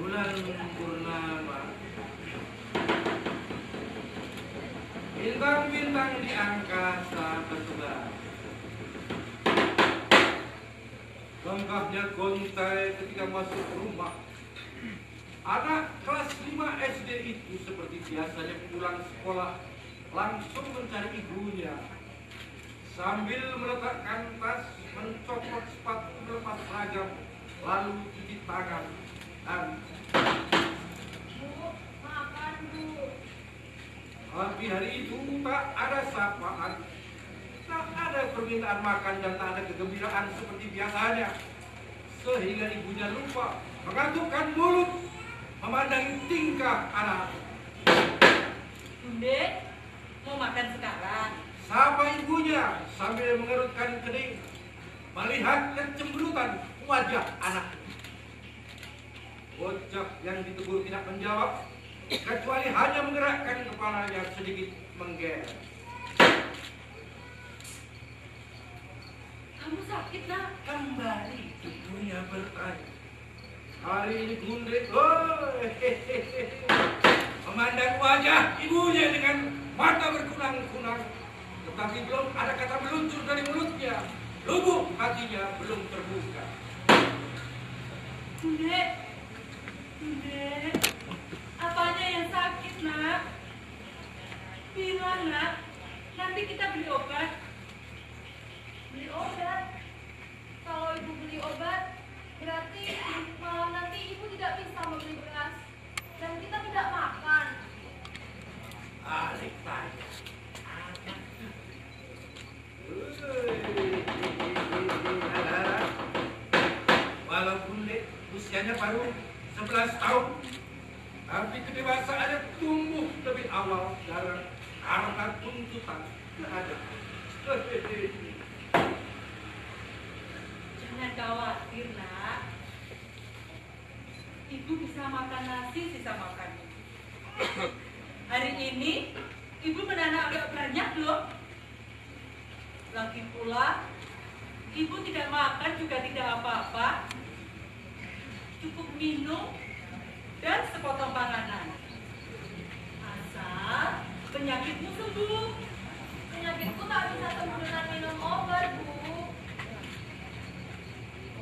bulan purnama, bintang-bintang di angkasa bertebar. Langkahnya gontai ketika masuk rumah. Anak kelas 5 SD itu seperti biasanya pulang sekolah langsung mencari ibunya. Sambil meletakkan tas, mencopot sepatu melepas seragam, lalu cuci tangan dan Bu, makan Bu. tapi hari itu tak ada sapaan, tak ada permintaan makan dan tak ada kegembiraan seperti biasanya. Sehingga ibunya lupa mengantukkan mulut memandangi tingkah anak. Bunda, mau makan sekarang? Sapa ibunya sambil mengerutkan kening, melihat kecemberutan wajah anak. Bocah yang ditegur tidak menjawab, kecuali hanya menggerakkan kepalanya sedikit menggeleng. Kamu sakit, Nak? Kembali ibunya bertanya. Hari ini Gunde, memandang wajah ibunya dengan mata berkunang-kunang, tetapi belum ada kata meluncur dari mulutnya. Lubuk hatinya belum terbuka. Bunda, Bunda, apanya yang sakit, Nak? Bilang, Nak, nanti kita beli obat. Beli obat? Kalau Ibu beli obat, berarti malam nanti Ibu tidak bisa membeli beras. Dan kita tidak makan. Alik tanya. Walaupun usianya baru 11 tahun, tapi kedewasaannya tumbuh lebih awal karena tuntutan keadaan. Jangan khawatir, Nak. Ibu bisa makan nasi sisa makan. Hari ini Ibu menanam agak banyak loh. Lagi pula Ibu tidak makan juga tidak apa-apa. Cukup minum dan sepotong panganan. Asal penyakitmu sembuh. Penyakitku tak bisa sembuh dengan minum obat, Bu.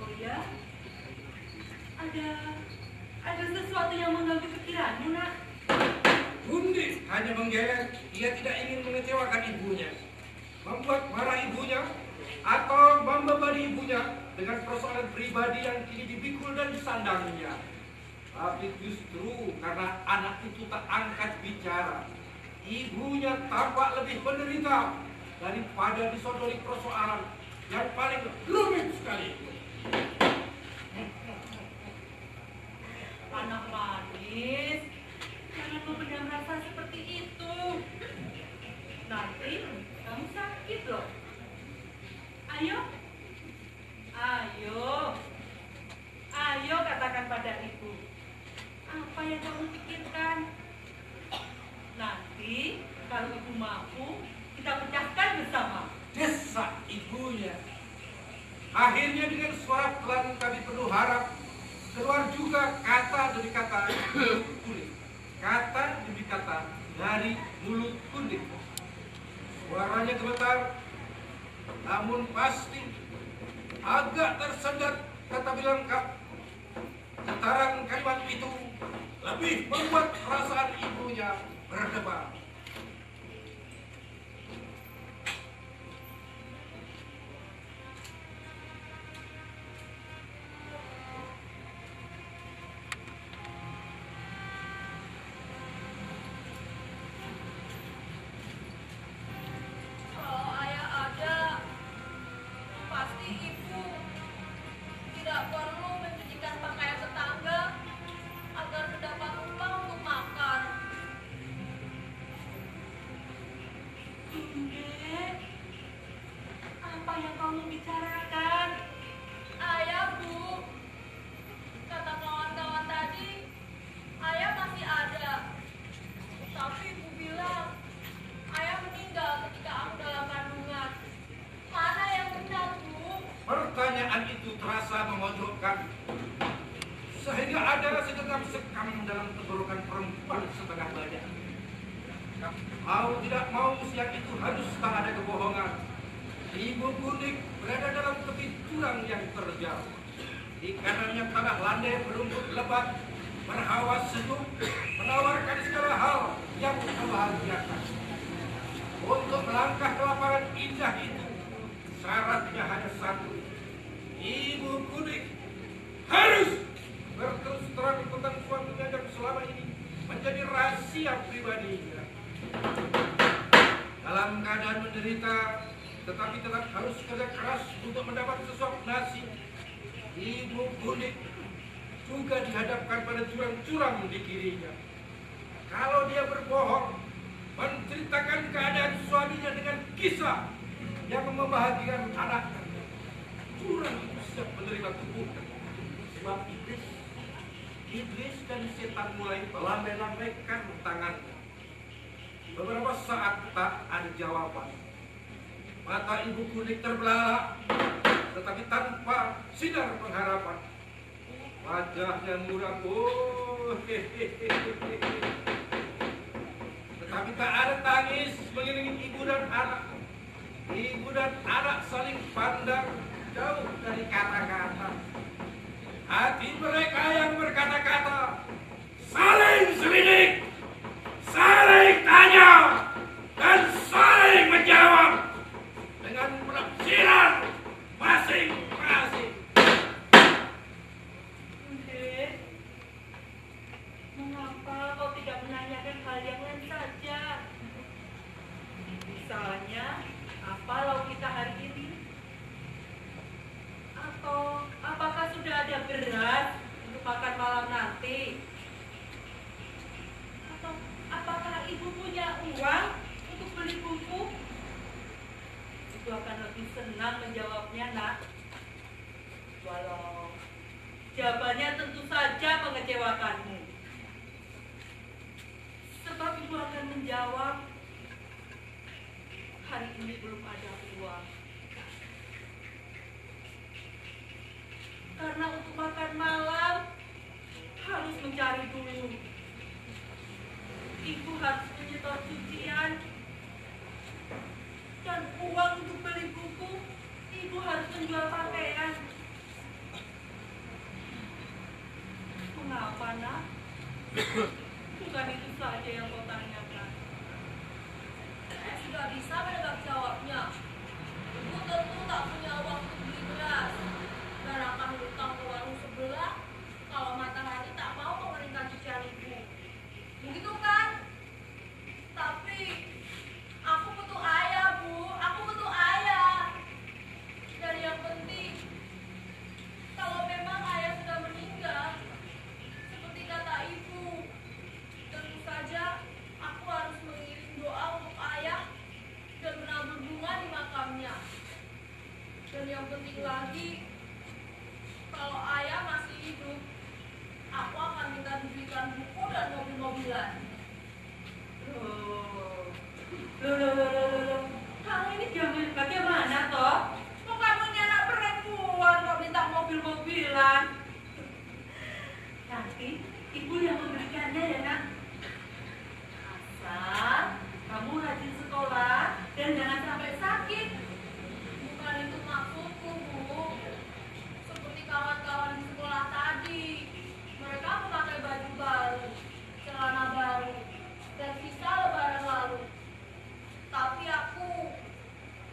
Oh ya? Ada sesuatu yang mengganggu pikiranmu, Nak? Gundi hanya menggeleng, ia tidak ingin mengecewakan ibunya, membuat marah ibunya, atau membebani ibunya dengan persoalan pribadi yang kini dipikul dan disandangnya. Tapi justru karena anak itu tak angkat bicara, ibunya tampak lebih menderita daripada disodori persoalan yang paling rumit sekali. Anak manis, jangan memendam rasa seperti itu. Nanti kamu sakit loh. Ayo, ayo katakan pada ibu. Apa yang kamu pikirkan? Nanti kalau ibu mampu, kita pecahkan bersama. Desak ibunya. Akhirnya dengan suara pelan tapi penuh harap, keluar juga kata demi kata mulut kulit. Kata demi kata dari mulut kulit. Suaranya gemetar, namun pasti agak tersendat kata lengkap. Getaran kalimat itu lebih membuat perasaan ibunya berdebar. Kalau ayah ada, pasti ibu tidak perlu mencucikan pakaian tetangga agar mendapat uang untuk makan. Bunda, apa yang kamu bicarakan? Ayah, Bu, kata kawan-kawan tadi, ayah masih ada. Tapi ibu bilang, ayah meninggal ketika aku dalam kandungan. Mana yang benar, Bu? Pertanyaan itu terasa memojokkan, sehingga ada segelintir tergenggam sekam dalam tenggorokan perempuan setengah badan. Mau tidak mau siang itu harus tak ada kebohongan. Ibu Kunik berada dalam tepi jurang yang terjal. Di kanannya tanah landai berumput lebat, berhawa sejuk, menawarkan segala hal yang membahagiakan. Untuk melangkah ke lapangan indah itu, syaratnya hanya satu. Ibu Kunik harus berterus terang tentang suaminya yang selama ini menjadi rahasia pribadinya. Dalam keadaan menderita, tetapi tetap harus kerja keras untuk mendapat sesuap nasib, Ibu Kunik juga dihadapkan pada jurang-jurang di kirinya. Kalau dia berbohong, menceritakan keadaan suaminya dengan kisah yang membahagiakan anaknya, jurang itu siap menerima tubuhnya. Sebab iblis dan setan mulai melambai-lambaikan tangannya. Beberapa saat tak ada jawaban. Mata Ibu Kunik terbelalak, tetapi tanpa sinar pengharapan. Wajahnya muram, tetapi tak ada tangis mengiringi ibu dan anak. Ibu dan anak saling pandang jauh dari kata-kata. Hati mereka yang berkata-kata saling selidik, saling tanya, dan saling menjawab dengan penafsiran masing-masing. Bunda, mengapa kau tidak menanyakan hal yang lain saja? Misalnya, apa lauk kita hari ini? Atau apakah sudah ada beras untuk makan malam nanti? Atau apakah ibu punya uang untuk beli buku? Itu akan lebih senang menjawabnya, nak. Walau jawabannya tentu saja mengecewakanmu. Sebab ibu akan menjawab, hari ini belum ada uang. Karena untuk makan malam harus mencari dulu. Ibu harus menyetor cucian. Dan uang untuk beli buku, ibu harus menjual pakaian. Mengapa, nak? Bukan itu saja yang kau tanyakan. Saya sudah bisa menebak jawabnya. Ibu tentu tak punya uang untuk beli beras dan akan hutang ke warung sebelah kalau matahari tak mau mengeringkan cucian ibu. Begitu kan? Tapi aku butuh ayah, Bu. Aku butuh ayah. Dan yang penting, kalau memang ayah sudah meninggal, seperti kata ibu, tentu saja aku harus mengirim doa untuk ayah dan menabur bunga di makamnya. Dan yang penting lagi, kalau ayah masih hidup, aku akan minta dibelikan buku dan mobil-mobilan. Loh. Kamu ini diambil bagaimana, toh? Kok kamu ini anak perempuan kok minta mobil-mobilan? Nanti ibu yang memberikannya ya, nak. Asal kamu rajin sekolah dan jangan sampai sakit. Bukan itu maksudku, Bu. Seperti kawan-kawan di sekolah tadi, mereka memakai baju baru, celana baru, dan sisa lebaran lalu. Tapi aku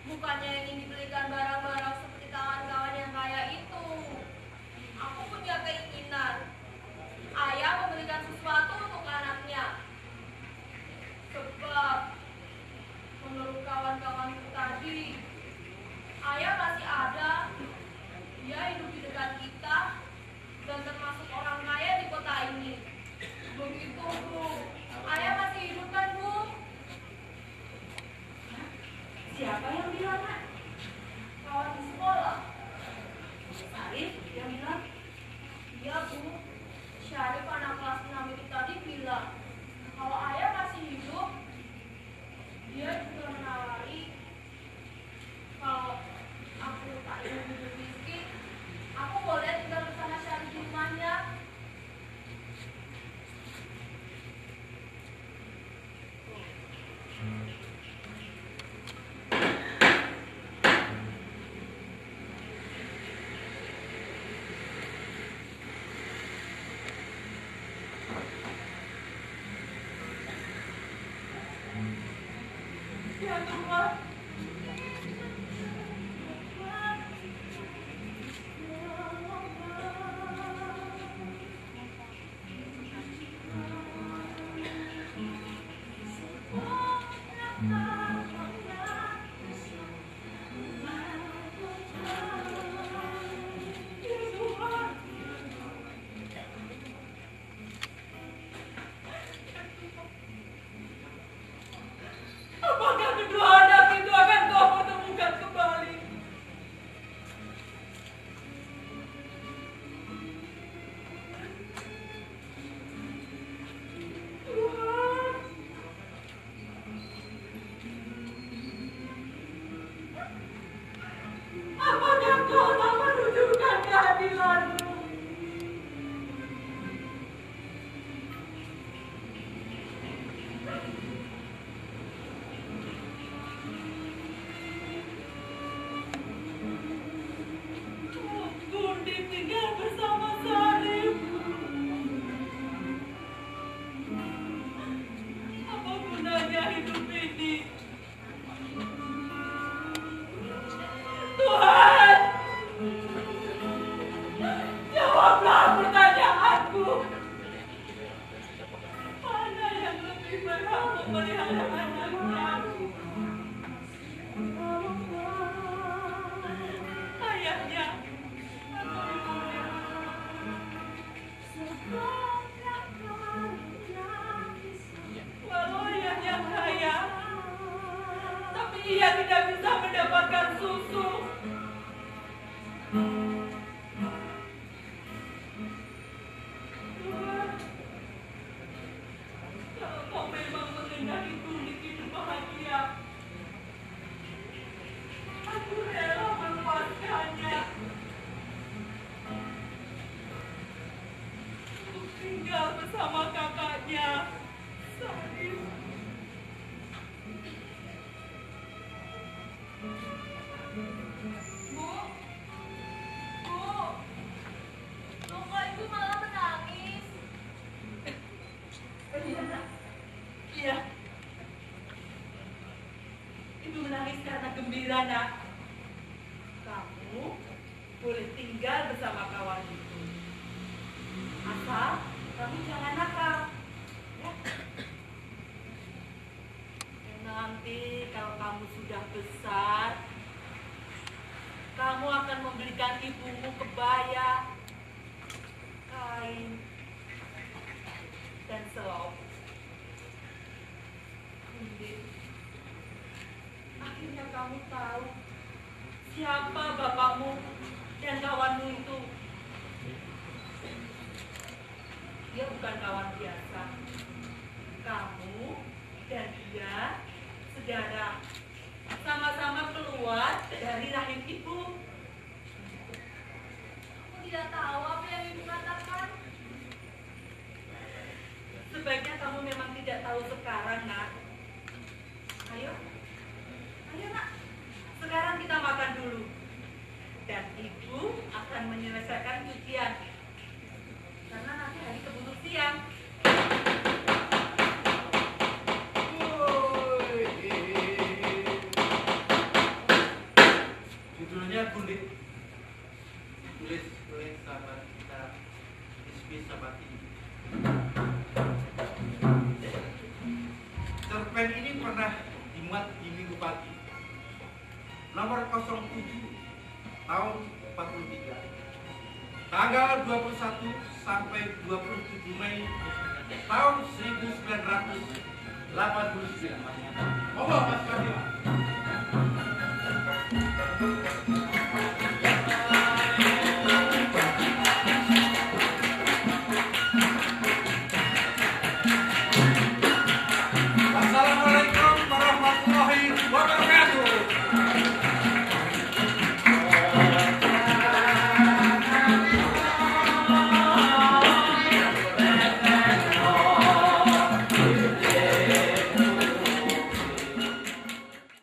bukannya ingin dibelikan barang-barang seperti kawan-kawan yang kaya itu. Aku punya keinginan ayah membelikan sesuatu untuk anaknya. Sebab menurut kawan-kawanku tadi, Ya Tuhan. Ya Tuhan. Apakah kedua anak itu akan kau pertemukan kembali? Tuhan, apakah kau tak menunjukkan keadilan-Mu? Gundi tinggal bersama Sarip. Apa gunanya hidup ini? Tuhan, jawablah pertanyaanku. Mana yang lebih berhak memelihara anaknya? Ayahnya atau ibunya? Walau ayahnya kaya, tapi ia tidak bisa mendapatkan susu. Tuhan, kalau kau memang mengendahi Gundi hidup bahagia, aku rela melepaskannya untuk tinggal bersama kakaknya, Sarip. Bu, Bu, loh kok ibu malah menangis? Iya, Nak. Iya. Ibu menangis karena gembira, Nak. Kamu boleh tinggal bersama kawan itu. Asal kamu jangan nakal. Ya. Dan nanti kalau kamu sudah besar, kamu akan membelikan ibumu kebaya, kain, dan selop. Gundi, akhirnya kamu tahu siapa bapakmu dan kawanmu itu. Dia bukan kawan biasa. Kamu dan dia sedara, sama-sama keluar dari rahim ibu. Aku tidak tahu apa yang ibu katakan. Sebaiknya kamu memang tidak tahu sekarang, Nak. Ayo, ayo, Nak. Sekarang kita makan dulu. Dan ibu akan menyelesaikan cucian. Karena nanti hari keburu siang. Judulnya Gundi, tulis oleh sahabat kita Ismi Sabati. Cerpen ini pernah dimuat di Minggu Pagi nomor 07 tahun 43, tanggal 21 sampai 27 Mei tahun 1989. Monggo Mas Fadil.